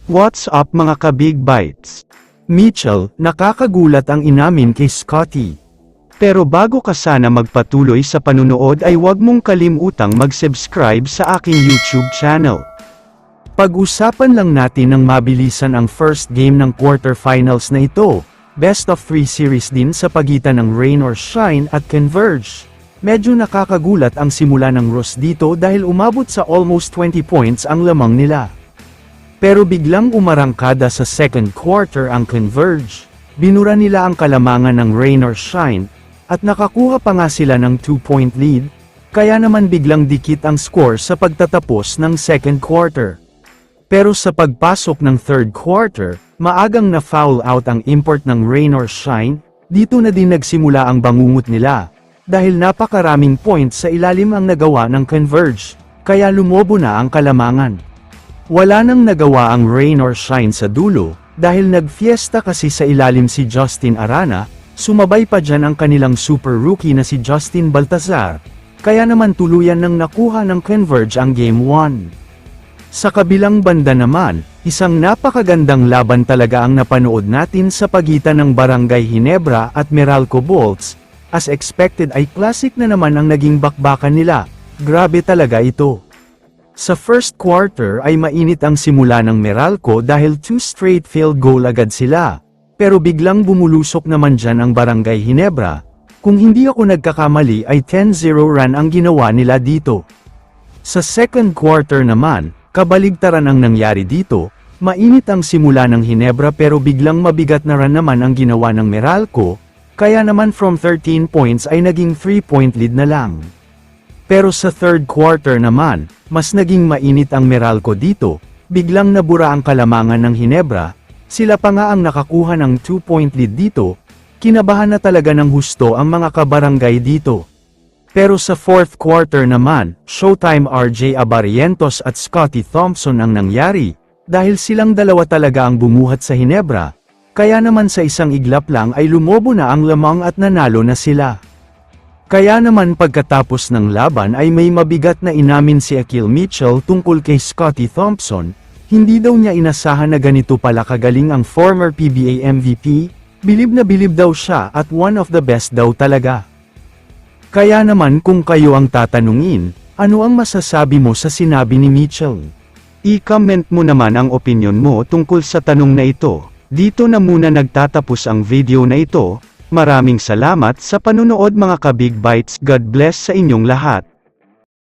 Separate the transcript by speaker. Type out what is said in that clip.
Speaker 1: What's up mga ka-Big Bites? Mitchell, nakakagulat ang inamin kay Scotty. Pero bago ka sana magpatuloy sa panunood ay huwag mong kalimutang mag-subscribe sa aking YouTube channel. Pag-usapan lang natin ng mabilisan ang first game ng quarterfinals na ito. Best of 3 series din sa pagitan ng Rain or Shine at Converge. Medyo nakakagulat ang simula ng Ross dito dahil umabot sa almost 20 points ang lamang nila. Pero biglang umarangkada sa second quarter ang Converge. Binura nila ang kalamangan ng Rain or Shine, at nakakuha pa nga sila ng 2-point lead, kaya naman biglang dikit ang score sa pagtatapos ng second quarter. Pero sa pagpasok ng third quarter, maagang na foul out ang import ng Rain or Shine, dito na din nagsimula ang bangungot nila, dahil napakaraming points sa ilalim ang nagawa ng Converge, kaya lumobo na ang kalamangan. Wala nang nagawa ang Rain or Shine sa dulo, dahil nagfiesta kasi sa ilalim si Justin Arana, sumabay pa dyan ang kanilang super rookie na si Justin Baltazar, kaya naman tuluyan nang nakuha ng Converge ang Game 1. Sa kabilang banda naman, isang napakagandang laban talaga ang napanood natin sa pagitan ng Barangay Ginebra at Meralco Bolts, as expected ay classic na naman ang naging bakbakan nila, grabe talaga ito. Sa first quarter ay mainit ang simula ng Meralco dahil 2 straight field goal agad sila. Pero biglang bumulusok naman dyan ang Barangay Ginebra. Kung hindi ako nagkakamali ay 10-0 run ang ginawa nila dito. Sa second quarter naman, kabaligtaran ang nangyari dito. Mainit ang simula ng Ginebra pero biglang mabigat na run naman ang ginawa ng Meralco. Kaya naman from 13 points ay naging 3-point lead na lang. Pero sa third quarter naman, mas naging mainit ang Meralco dito, biglang nabura ang kalamangan ng Ginebra, sila pa nga ang nakakuha ng 2-point lead dito, kinabahan na talaga ng husto ang mga kabarangay dito. Pero sa fourth quarter naman, Showtime RJ Abarientos at Scotty Thompson ang nangyari, dahil silang dalawa talaga ang bumuhat sa Ginebra, kaya naman sa isang iglap lang ay lumobo na ang lamang at nanalo na sila. Kaya naman pagkatapos ng laban ay may mabigat na inamin si Akil Mitchell tungkol kay Scotty Thompson, hindi daw niya inasahan na ganito pala kagaling ang former PBA MVP, bilib na bilib daw siya at one of the best daw talaga. Kaya naman kung kayo ang tatanungin, ano ang masasabi mo sa sinabi ni Mitchell? I-comment mo naman ang opinion mo tungkol sa tanong na ito. Dito na muna nagtatapos ang video na ito. Maraming salamat sa panunood mga ka-Big Bites. God bless sa inyong lahat.